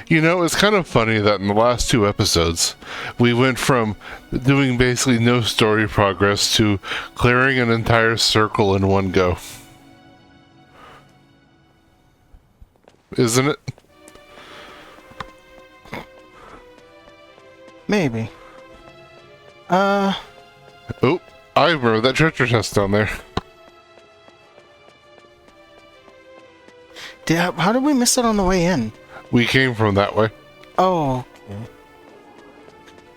You know, it's kind of funny that in the last 2 episodes, we went from doing basically no story progress to clearing an entire circle in one go. Isn't it? Maybe. Oh, I remember that treasure chest down there. How did we miss it on the way in? We came from that way. Oh. Okay.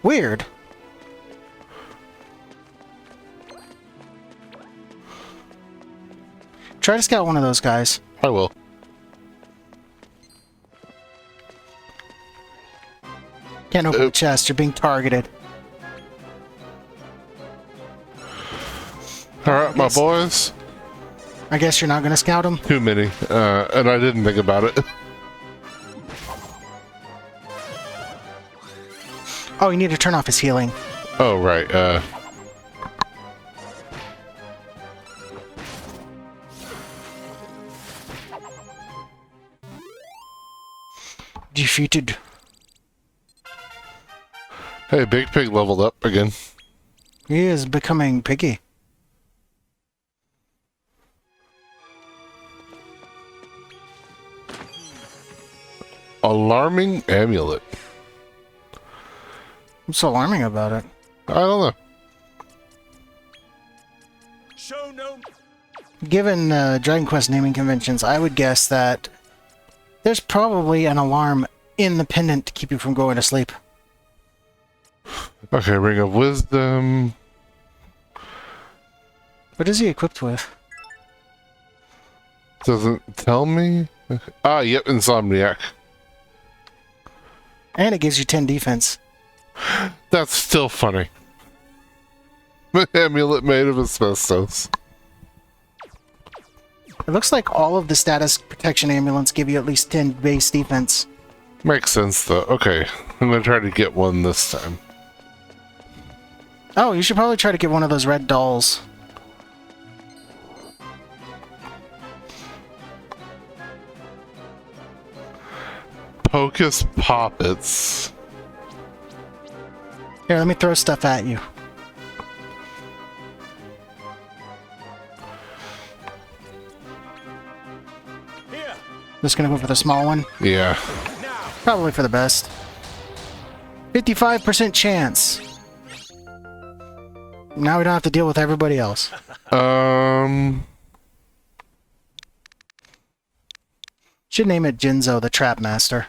Weird. Try to scout one of those guys. I will. Can't open the chest. You're being targeted. Alright, my boys. I guess you're not going to scout him? Too many. And I didn't think about it. Oh, you need to turn off his healing. Oh, right. Defeated. Hey, Big Pig leveled up again. He is becoming piggy. Alarming amulet. What's alarming about it? I don't know. Show no. Given Dragon Quest naming conventions, I would guess that there's probably an alarm in the pendant to keep you from going to sleep. Okay, Ring of Wisdom. What is he equipped with? Doesn't tell me. Ah, yep, Insomniac. And it gives you 10 defense. That's still funny. Amulet made of asbestos. It looks like all of the status protection amulets give you at least 10 base defense. Makes sense, though. Okay, I'm gonna try to get one this time. Oh, you should probably try to get one of those red dolls. Pocus Poppets. Here, let me throw stuff at you. Here. Just gonna go for the small one. Yeah. Now. Probably for the best. 55% chance. Now we don't have to deal with everybody else. Should name it Jinzo the Trap Master.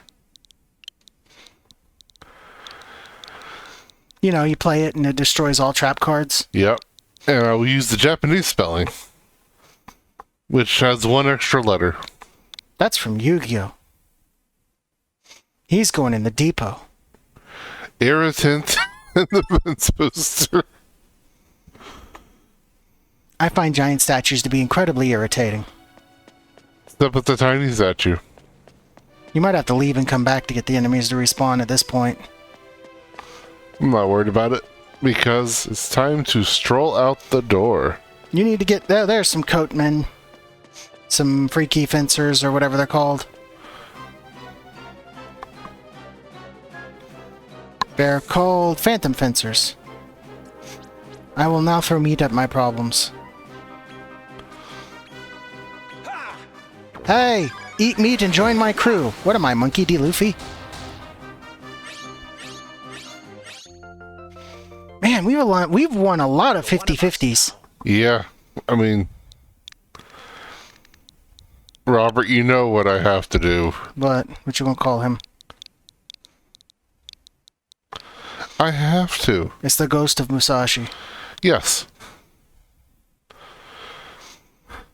You know, you play it and it destroys all trap cards. Yep. And I will use the Japanese spelling, which has 1 extra letter. That's from Yu-Gi-Oh! He's going in the depot. Irritant and the fence booster. I find giant statues to be incredibly irritating. Step at the tiny statue. You might have to leave and come back to get the enemies to respawn at this point. I'm not worried about it, because it's time to stroll out the door. You need to get... There's some coatmen. Some freaky fencers, or whatever they're called. They're called phantom fencers. I will now throw meat at my problems. Hey! Eat meat and join my crew! What am I, Monkey D. Luffy? Man, we've won a lot of 50-50s. Yeah, I mean... Robert, you know what I have to do. What you gonna call him? I have to. It's the ghost of Musashi. Yes.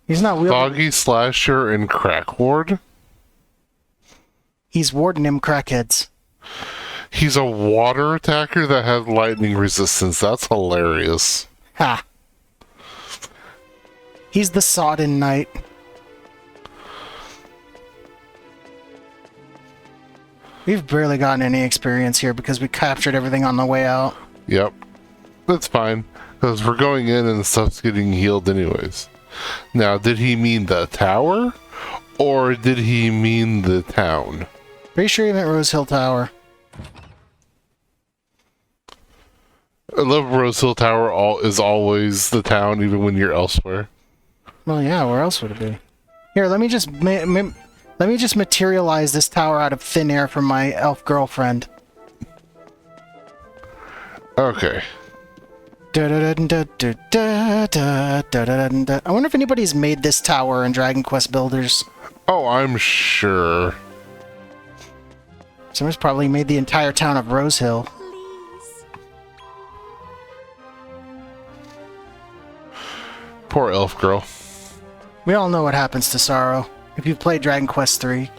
He's not wielding... Foggy Slasher and Crack Ward? He's warding him crackheads. He's a water attacker that has lightning resistance. That's hilarious. Ha! He's the Sodden Knight. We've barely gotten any experience here because we captured everything on the way out. Yep. That's fine, because we're going in and stuff's getting healed anyways. Now, did he mean the tower? Or did he mean the town? Pretty sure you meant Rose Hill Tower. I love Rose Hill Tower is always the town, even when you're elsewhere. Well, yeah, where else would it be? Here, let me just let me just materialize this tower out of thin air from my elf girlfriend. Okay. I wonder if anybody's made this tower in Dragon Quest Builders. Oh, I'm sure. Someone's probably made the entire town of Rose Hill. Please. Poor elf girl. We all know what happens to Sorrow. If you've played Dragon Quest 3,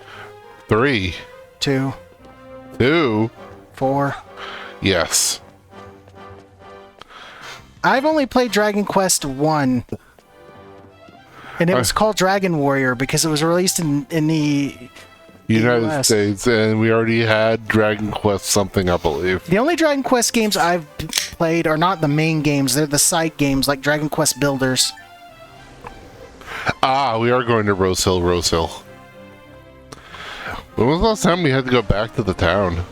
3. 2, 2. 4. Yes. I've only played Dragon Quest 1. And it was called Dragon Warrior because it was released in the United US. States, and we already had Dragon Quest something, I believe. The only Dragon Quest games I've played are not the main games, they're the side games like Dragon Quest Builders. Ah, we are going to Rose Hill, Rose Hill. When was the last time we had to go back to the town?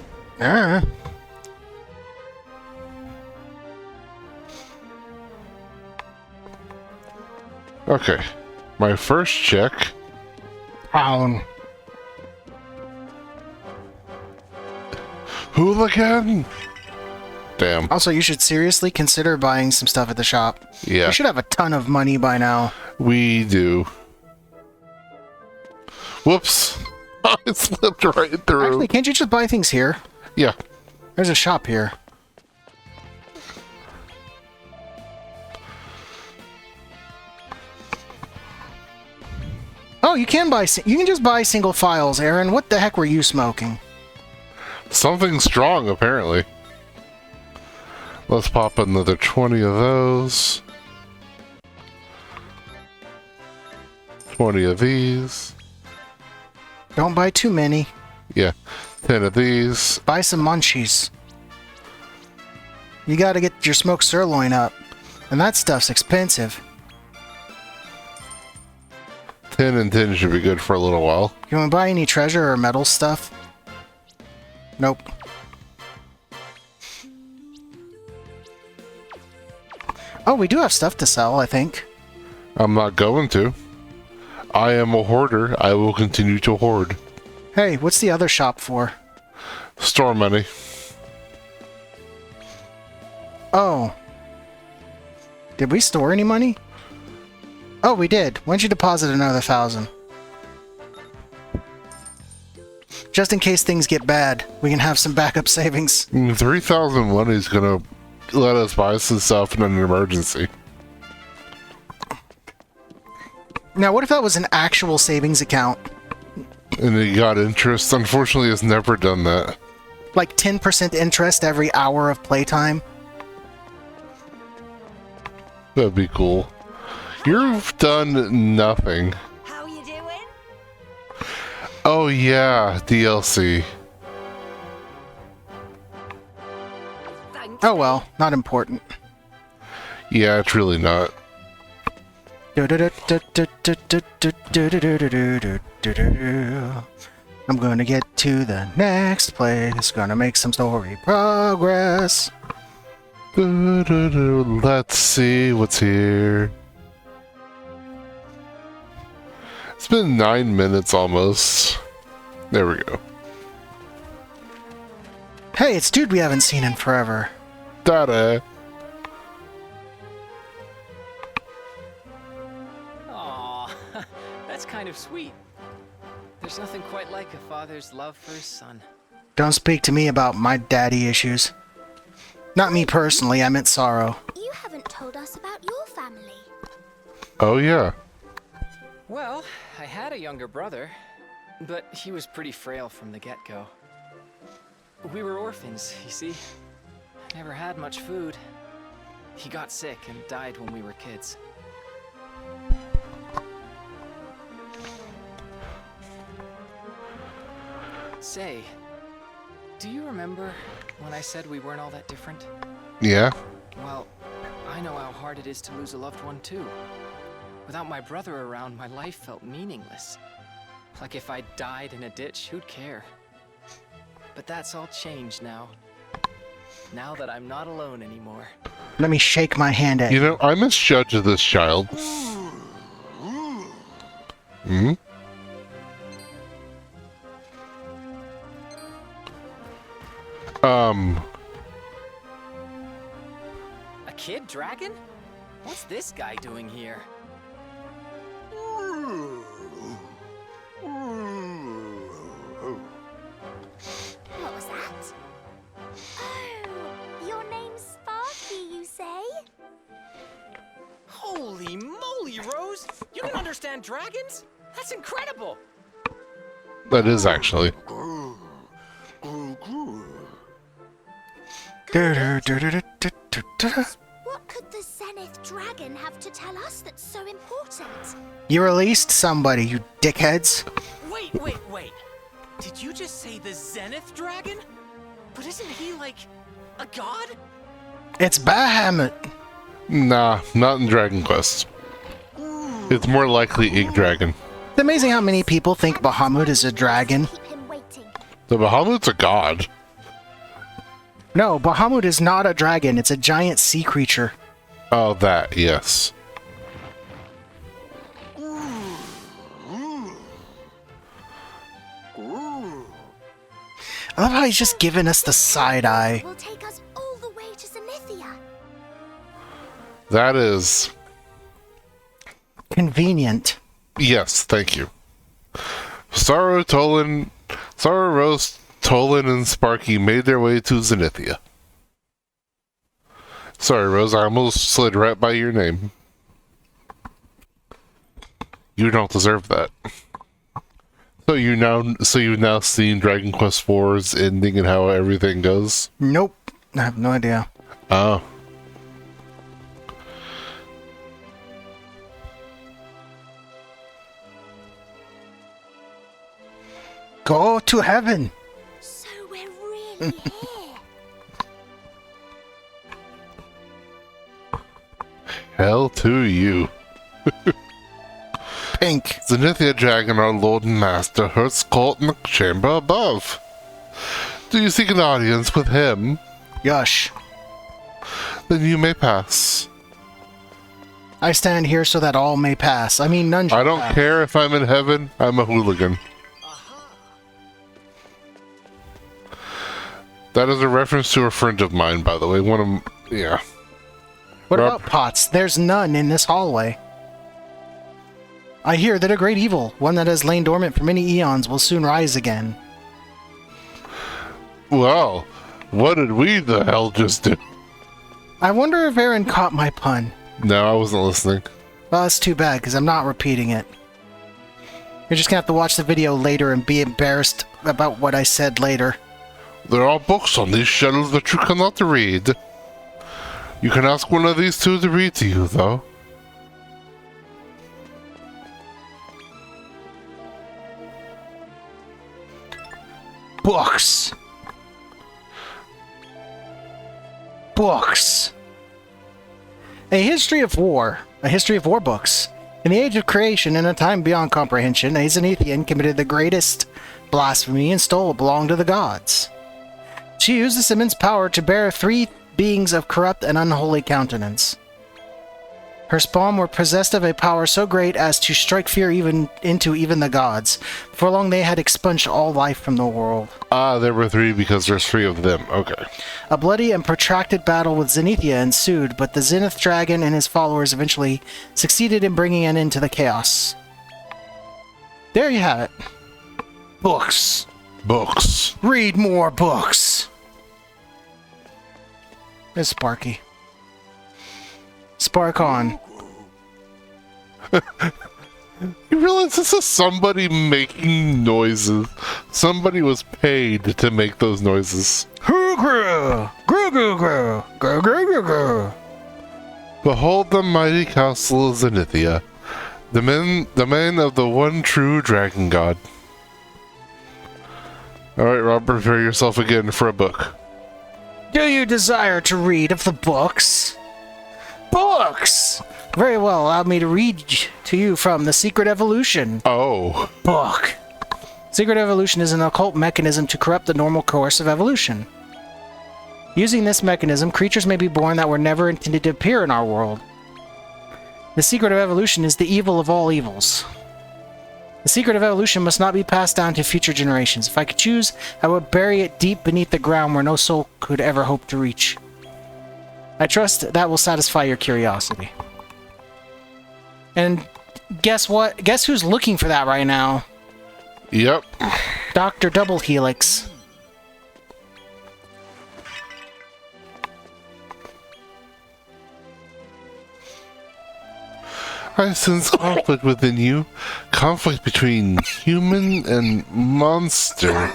Okay. My first check. Town. Hooligan! Damn. Also, you should seriously consider buying some stuff at the shop. Yeah, We should have a ton of money by now. we do. Whoops. I slipped right through. Actually, can't you just buy things here? Yeah. There's a shop here. Oh, you can buy. You can just buy single files, Aaron. What the heck were you smoking? Something strong, apparently. Let's pop another 20 of those. 20 of these. Don't buy too many. Yeah. 10 of these. Buy some munchies. You gotta get your smoked sirloin up. And that stuff's expensive. 10 and 10 should be good for a little while. You wanna buy any treasure or metal stuff? Nope. Oh, we do have stuff to sell, I think. I'm not going to. I am a hoarder. I will continue to hoard. Hey, what's the other shop for? Store money. Oh. Did we store any money? Oh, we did. Why don't you deposit another 1,000? Just in case things get bad, we can have some backup savings. 3,000 money is gonna let us buy some stuff in an emergency. Now, what if that was an actual savings account? And it got interest. Unfortunately, it's never done that. Like 10% interest every hour of playtime? That'd be cool. You've done nothing. How you doing? Oh yeah, DLC. Thanks. Oh well, not important. Yeah, it's really not. I'm gonna get to the next place. Gonna make some story progress. Let's see what's here. It's been 9 minutes almost. There we go. Hey, it's dude we haven't seen in forever. Ta-da. Aw, that's kind of sweet. There's nothing quite like a father's love for his son. Don't speak to me about my daddy issues. Not me personally, I meant Sorrow. You haven't told us about your family. Oh yeah. Well, I had a younger brother, but he was pretty frail from the get-go. We were orphans, you see. Never had much food. He got sick and died when we were kids. Say, do you remember when I said we weren't all that different? Yeah. Well, I know how hard it is to lose a loved one too. Without my brother around, my life felt meaningless. Like if I died in a ditch, who'd care? But that's all changed now. Now that I'm not alone anymore. Let me shake my hand at You you. know, I misjudged this child. Hmm? A kid dragon? What's this guy doing here? What was that? Oh, your name's Sparky, you say? Holy moly, Rose! You can understand dragons? That's incredible! That is actually. What could the Zenith dragon have to tell us that's so important? You released somebody, you dickheads. Wait. Did you just say the Zenith dragon? But isn't he like a god? It's Bahamut. Nah, not in Dragon Quest. It's more likely Ig Dragon. It's amazing how many people think Bahamut is a dragon. Keep him waiting. The Bahamut's a god. No, Bahamut is not a dragon. It's a giant sea creature. Oh, that, yes. I love how he's just giving us the side eye. Will take us all the way to Zenithia. That is... Convenient. Yes, thank you. Sorrow, Rose, Tolan, and Sparky made their way to Zenithia. Sorry, Rose, I almost slid right by your name. You don't deserve that. So you've now seen Dragon Quest IV's ending and how everything goes? Nope. I have no idea. Oh. Go to heaven. So we're really here. Hell to you. Pink. Zenithia Dragon, our Lord and Master, hears court in the chamber above. Do you seek an audience with him? Yush. Then you may pass. I stand here so that all may pass. I mean, none shall I don't pass. care if I'm in heaven, I'm a hooligan. That is a reference to a friend of mine, by the way. Yeah. What Rob- about pots? There's none in this hallway. I hear that a great evil, one that has lain dormant for many eons, will soon rise again. Well, what did we the hell just do? I wonder if Aaron caught my pun. No, I wasn't listening. Well, that's too bad, because I'm not repeating it. You're just gonna have to watch the video later and be embarrassed about what I said later. There are books on these shelves that you cannot read. You can ask one of these two to read to you, though. Books! Books! A history of war. A history of war books. In the age of creation, in a time beyond comprehension, a Zenithian committed the greatest blasphemy and stole what belonged to the gods. She used this immense power to bear 3 beings of corrupt and unholy countenance. Her spawn were possessed of a power so great as to strike fear into even the gods. Before long they had expunged all life from the world. Ah, there were 3 because there's 3 of them. Okay. A bloody and protracted battle with Zenithia ensued, but the Zenith Dragon and his followers eventually succeeded in bringing an end to the chaos. There you have it. Books. Books. Read more books. It's Sparky. Spark on. You realize this is somebody making noises. Somebody was paid to make those noises. Hoo-gru! Gru-gru-gru! Gru-gru-gru-gru! Behold the mighty castle of Zenithia, the men of the one true dragon god. Alright, Rob, prepare yourself again for a book. Do you desire to read of the books? Books! Very well, allow me to read to you from The Secret Evolution Oh. book. Secret evolution is an occult mechanism to corrupt the normal course of evolution. Using this mechanism, creatures may be born that were never intended to appear in our world. The secret of evolution is the evil of all evils. The secret of evolution must not be passed down to future generations. If I could choose, I would bury it deep beneath the ground where no soul could ever hope to reach. I trust that will satisfy your curiosity. And guess what? Guess who's looking for that right now? Yep. Dr. Double Helix. I sense conflict within you. Conflict between human and monster.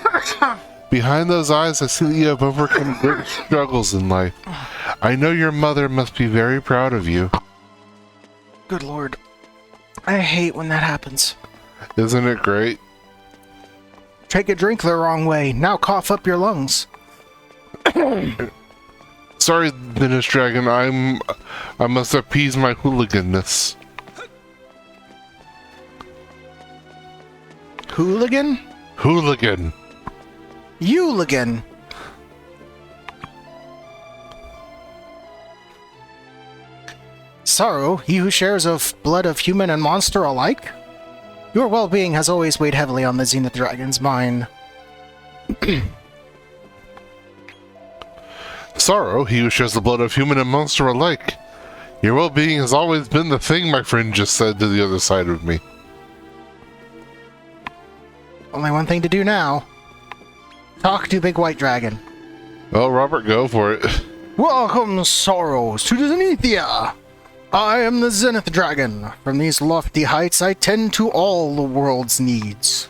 Behind those eyes, I see that you have overcome great struggles in life. I know your mother must be very proud of you. Good lord. I hate when that happens. Isn't it great? Take a drink the wrong way. Now cough up your lungs. Sorry, Dennis Dragon. I must appease my hooliganness. Hooligan? Hooligan. Hooligan. Sorrow, he who shares of blood of human and monster alike? Your well-being has always weighed heavily on the Zenith Dragon's mind. Sorrow, he who shares the blood of human and monster alike. Your well-being has always been the thing, my friend just said to the other side of me. Only one thing to do now. Talk to Big White Dragon. Well, Robert, go for it. Welcome, Sorrows, to Zenithia! I am the Zenith Dragon. From these lofty heights, I tend to all the world's needs.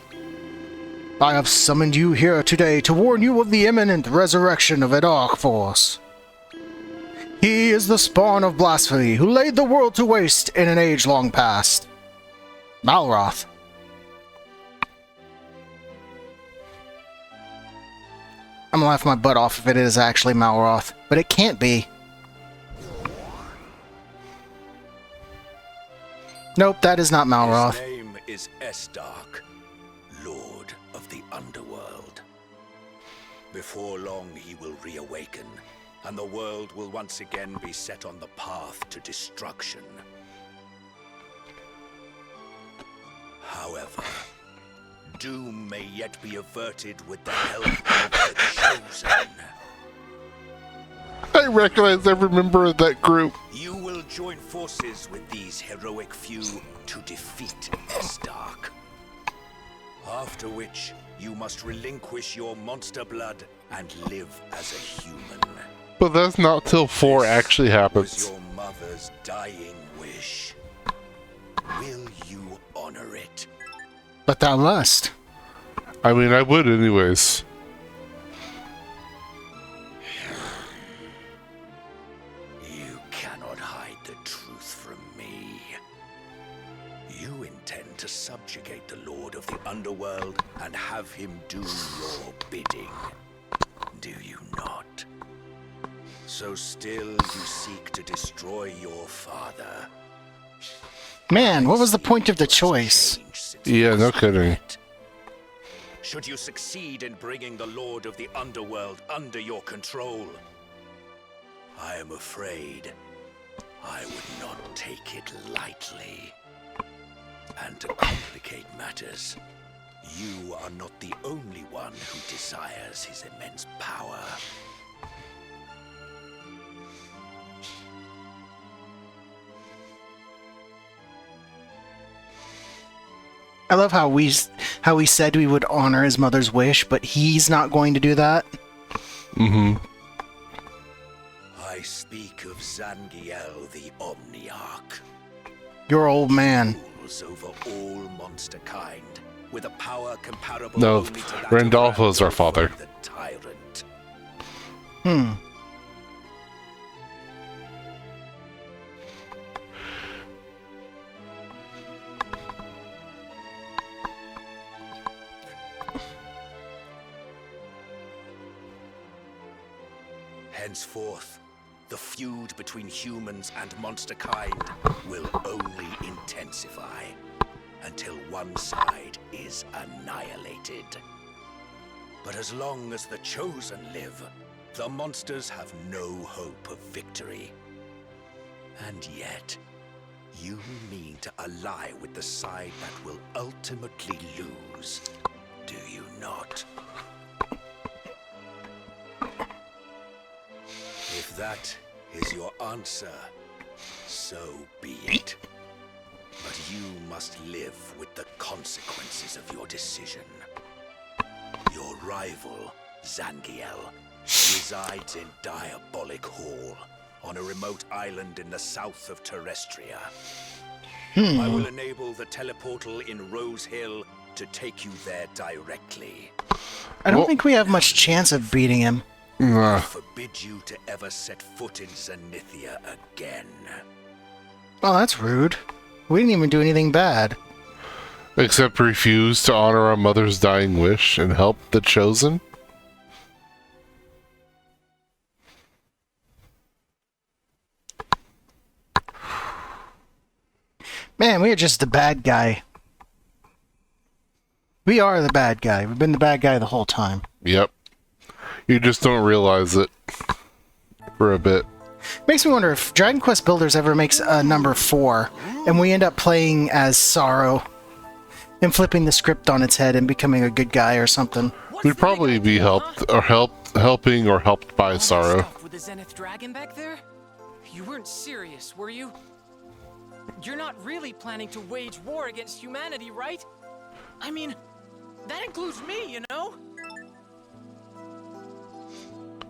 I have summoned you here today to warn you of the imminent resurrection of a dark force. He is the spawn of blasphemy, who laid the world to waste in an age long past. Malroth. I'm gonna laugh my butt off if it is actually Malroth, but it can't be. Nope, that is not Malroth. His name is Estark, Lord of the Underworld. Before long he will reawaken, and the world will once again be set on the path to destruction. However, doom may yet be averted with the help of the Chosen. I recognize every member of that group. You will join forces with these heroic few to defeat Estark. After which, you must relinquish your monster blood and live as a human. But that's not till 4 actually Was happens. your mother's dying wish. Will you honor it? But thou must. I mean, I would anyways. You cannot hide the truth from me. You intend to subjugate the Lord of the Underworld and have him do your bidding. Do you not? So still you seek to destroy your father. Man, what was the point of the choice? Yeah, no kidding. Should you succeed in bringing the Lord of the Underworld under your control, I am afraid I would not take it lightly. And to complicate matters, you are not the only one who desires his immense power. I love how we said we would honor his mother's wish, but he's not going to do that. Mm-hmm. I speak of Zangiel the Omniarch. Your old man. Rules over all monster kind, with a power comparable No, only to that of Randolpho's our father. the tyrant. Hmm. Henceforth, the feud between humans and monster kind will only intensify. until one side is annihilated. But as long as the Chosen live, the monsters have no hope of victory. And yet, you mean to ally with the side that will ultimately lose, do you not? If that is your answer, so be it. But you must live with the consequences of your decision. Your rival, Zangiel, resides in Diabolic Hall, on a remote island in the south of Terrestria. I will enable the teleportal in Rose Hill to take you there directly. I don't think we have much chance of beating him. I forbid you to ever set foot in Zenithia again. Oh, that's rude. We didn't even do anything bad. Except refuse to honor our mother's dying wish and help the Chosen? Man, we are just the bad guy. We are the bad guy. We've been the bad guy the whole time. Yep. You just don't realize it for a bit. Makes me wonder if Dragon Quest Builders ever makes a number 4, and we end up playing as Sorrow, and flipping the script on its head and becoming a good guy or something. We'd probably be helping or helped by Sorrow. With the Zenith Dragon back there? You weren't serious, were you? You're not really planning to wage war against humanity, right? I mean, that includes me, you know?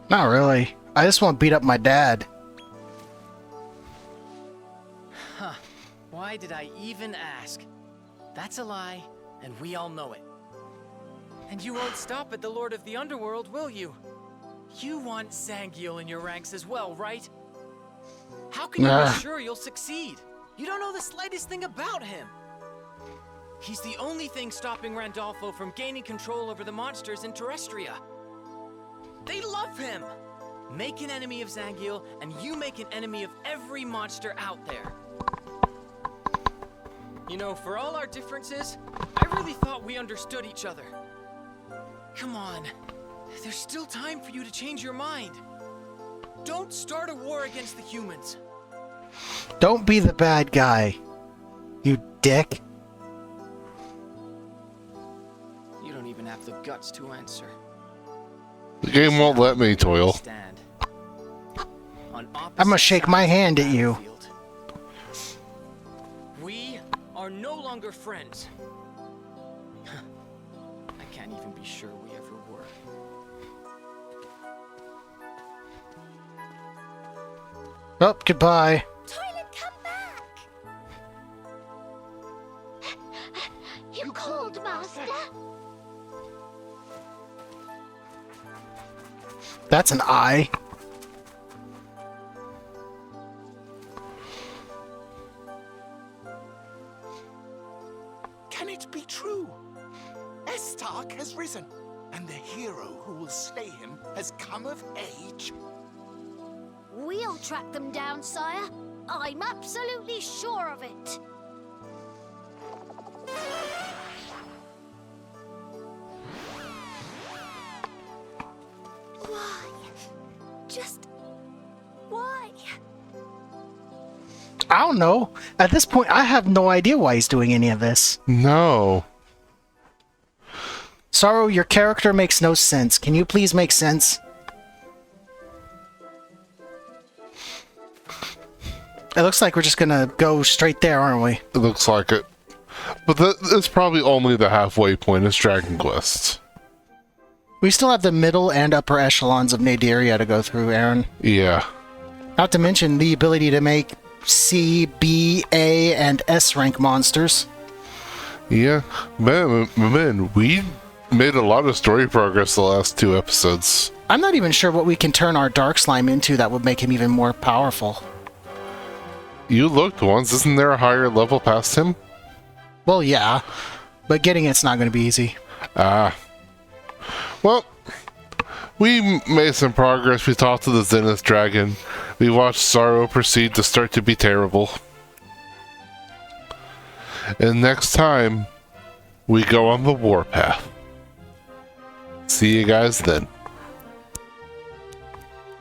Not really. I just want to beat up my dad. Huh. Why did I even ask? That's a lie, and we all know it. And you won't stop at the Lord of the Underworld, will you? You want Zangiel in your ranks as well, right? How can you be sure you'll succeed? You don't know the slightest thing about him. He's the only thing stopping Randolfo from gaining control over the monsters in Terrestria. They love him! Make an enemy of Zangiel, and you make an enemy of every monster out there. You know, for all our differences, I really thought we understood each other. Come on. There's still time for you to change your mind. Don't start a war against the humans. Don't be the bad guy, you dick. You don't even have the guts to answer. The game won't let me, Toil. I'm gonna shake my hand at you. We are no longer friends. I can't even be sure we ever were. Oh, goodbye. Toilet, come back! You called, Master? That's an eye. Can it be true? Estark has risen, and the hero who will slay him has come of age. We'll track them down, sire. I'm absolutely sure of it. Why? Just... why? I don't know. At this point, I have no idea why he's doing any of this. No. Sorrow, your character makes no sense. Can you please make sense? It looks like we're just gonna go straight there, aren't we? It looks like it. But that's probably only the halfway point. It's Dragon Quest. We still have the middle and upper echelons of Naderia to go through, Aaron. Yeah. Not to mention the ability to make C, B, A, and S rank monsters. Yeah. Man, we made a lot of story progress the last 2 episodes. I'm not even sure what we can turn our Dark Slime into that would make him even more powerful. You looked once. Isn't there a higher level past him? Well, yeah. But getting it's not going to be easy. Well, we made some progress. We talked to the Zenith Dragon. We watched Sorrow proceed to start to be terrible. And next time, we go on the warpath. See you guys then.